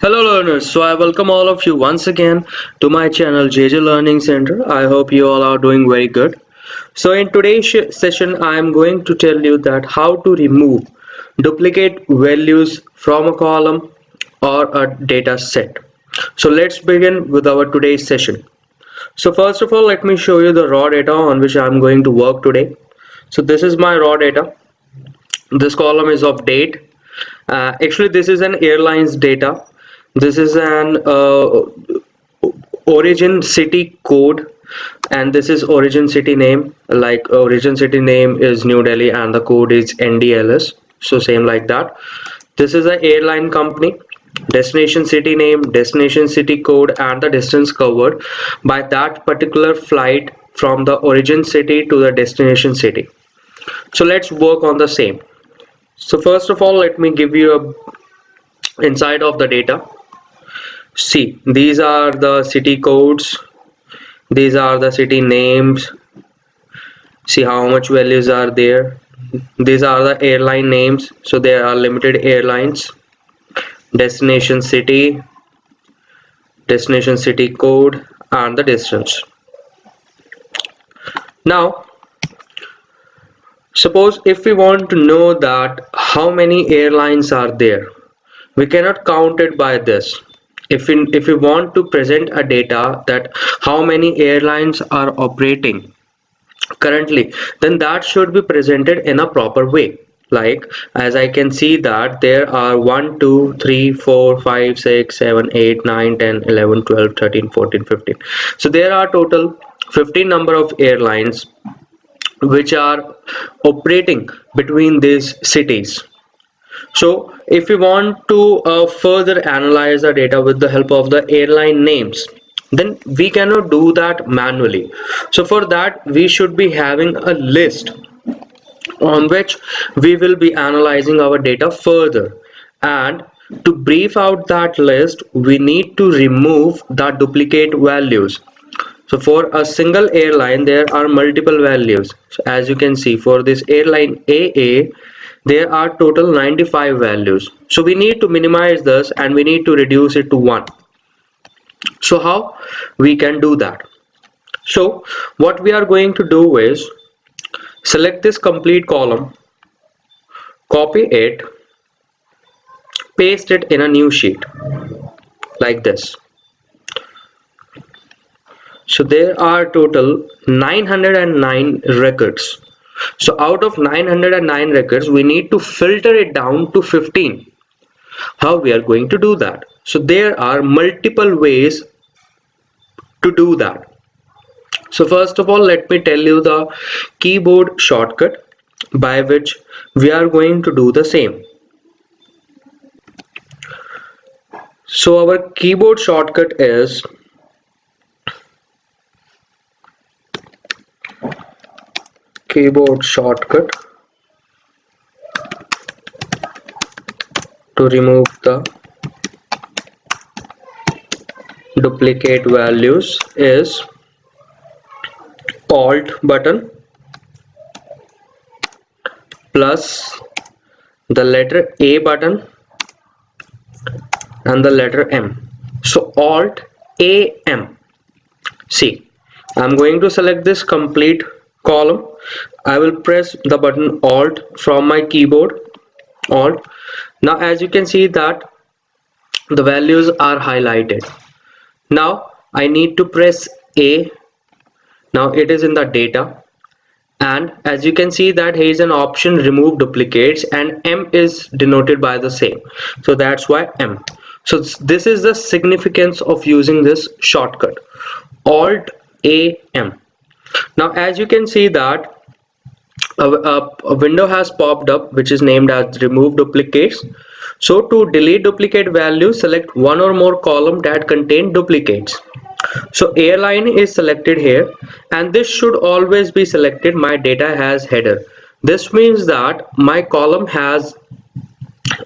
Hello learners, so I welcome all of you once again to my channel JJ Learning Center. I hope you all are doing very good. So in today's session I am going to tell you that how to remove duplicate values from a column or a data set. So let's begin with our today's session. So first of all, let me show you the raw data on which I am going to work today. So this is my raw data. This column is of date. Actually this is an airlines data. This is an origin city code, and this is origin city name. Like origin city name is New Delhi and the code is NDLS, so same like that. This is an airline company, destination city name, destination city code, and the distance covered by that particular flight from the origin city to the destination city. So let's work on the same. So first of all, let me give you a insight of the data. See, these are the city codes, these are the city names. See how much values are there. These are the airline names, so there are limited airlines. Destination city code, and the distance. Now suppose if we want to know that how many airlines are there, we cannot count it by this. If we want to present a data that how many airlines are operating currently, then that should be presented in a proper way. Like as I can see that there are 1 2 3 4 5 6 7 8 9 10 11 12 13 14 15. So there are total 15 number of airlines which are operating between these cities. So if we want to further analyze the data with the help of the airline names, then we cannot do that manually. So for that we should be having a list on which we will be analyzing our data further, and to brief out that list we need to remove the duplicate values. So for a single airline there are multiple values. So as you can see, for this airline AA there are total 95 values. So we need to minimize this and we need to reduce it to 1. So how we can do that? So what we are going to do is select this complete column, copy it, paste it in a new sheet like this. So there are total 909 records. So out of 909 records we need to filter it down to 15. How we are going to do that? So there are multiple ways to do that. So first of all, let me tell you the keyboard shortcut by which we are going to do the same. So our keyboard shortcut is to remove the duplicate values is Alt button plus the letter A button and the letter M. So Alt AM. See, I'm going to select this complete column. I will press the button Alt from my keyboard, Alt. Now as you can see that the values are highlighted. Now I need to press A. Now it is in the data, and as you can see that here is an option remove duplicates and M is denoted by the same, so that's why M. So this is the significance of using this shortcut, Alt AM. Now as you can see that a window has popped up which is named as remove duplicates. So to delete duplicate values, select one or more column that contain duplicates. So airline is selected here, and this should always be selected. My data has header. This means that my column has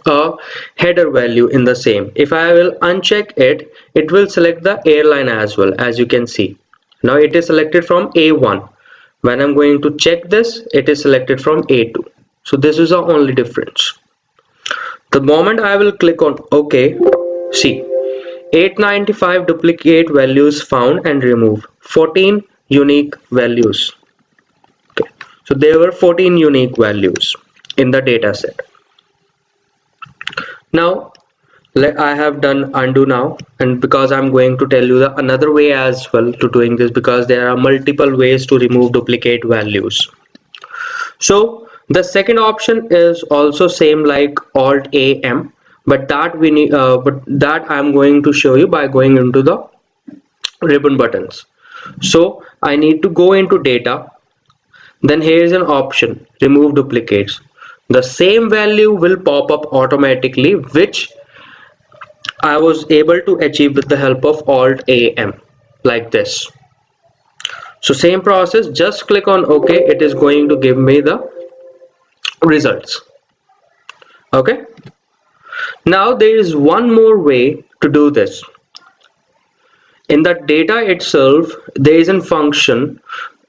a header value in the same. If I will uncheck it, it will select the airline as well. As you can see, now it is selected from A1. When I'm going to check this, it is selected from A2. So this is the only difference. The moment I will click on OK, see, 895 duplicate values found and removed. 14 unique values. Okay. So there were 14 unique values in the data set. Now I have done undo now, and because I'm going to tell you the another way as well to doing this, because there are multiple ways to remove duplicate values. So the second option is also same like Alt AM, but that we need, but that I'm going to show you by going into the ribbon buttons. So I need to go into data, then here is an option remove duplicates. The same value will pop up automatically, which I was able to achieve with the help of Alt AM like this. So same process, just click on OK. It is going to give me the results. Okay. Now there is one more way to do this. In the data itself, there is a function,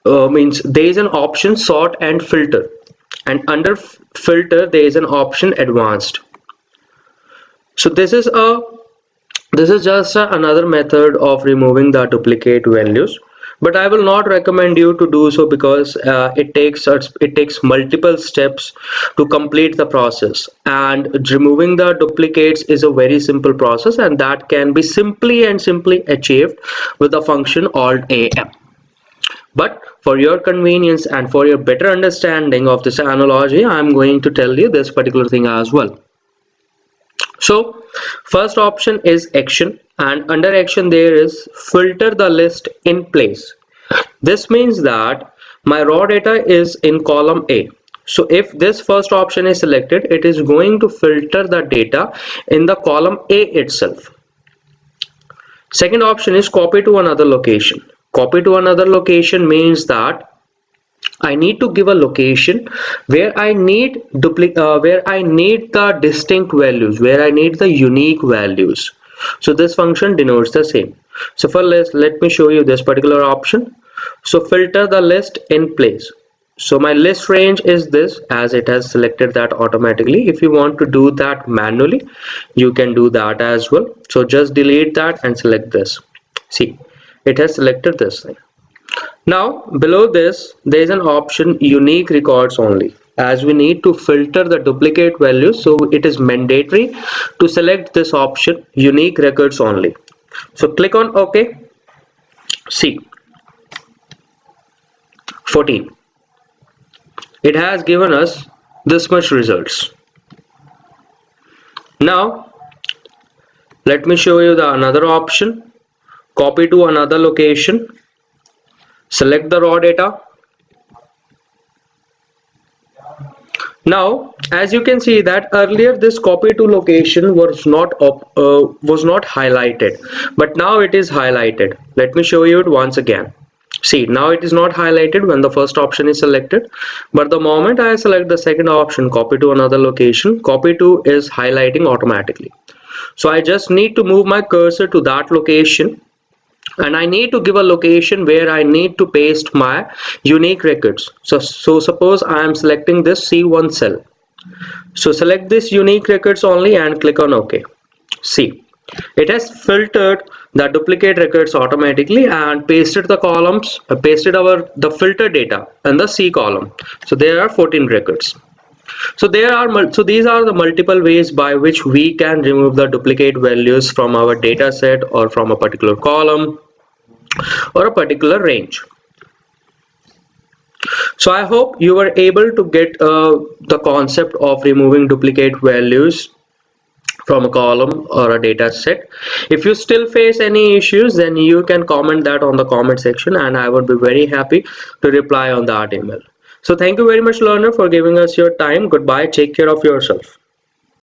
means there is an option sort and filter, and under filter there is an option advanced. So this is just another method of removing the duplicate values, but I will not recommend you to do so because it takes multiple steps to complete the process, and removing the duplicates is a very simple process, and that can be simply achieved with the function Alt AM. But for your convenience and for your better understanding of this analogy, I am going to tell you this particular thing as well. So first option is action, and under action there is filter the list in place. This means that my raw data is in column A. So if this first option is selected, it is going to filter the data in the column A itself. Second option is copy to another location. Copy to another location means that I need to give a location where I need the distinct values, where I need the unique values. So this function denotes the same. So for list, let me show you this particular option. So filter the list in place. So my list range is this, as it has selected that automatically. If you want to do that manually, you can do that as well. So just delete that and select this. See, it has selected this thing. Now below this there is an option unique records only, as we need to filter the duplicate values, so it is mandatory to select this option unique records only. So click on OK. See, 14. It has given us this much results. Now let me show you the another option, copy to another location. Select the raw data. Now as you can see that earlier this copy to location was not highlighted, but now it is highlighted. Let me show you it once again. See, now it is not highlighted when the first option is selected, but the moment I select the second option, copy to another location, copy to is highlighting automatically. So I just need to move my cursor to that location, and I need to give a location where I need to paste my unique records. So suppose I am selecting this C1 cell. So select this unique records only and click on OK. See, it has filtered the duplicate records automatically and pasted the columns, the filter data in the C column. So there are 14 records. So these are the multiple ways by which we can remove the duplicate values from our data set or from a particular column or a particular range. So I hope you were able to get the concept of removing duplicate values from a column or a data set. If you still face any issues, then you can comment that on the comment section, and I would be very happy to reply on that email. So thank you very much, learner, for giving us your time. Goodbye. Take care of yourself.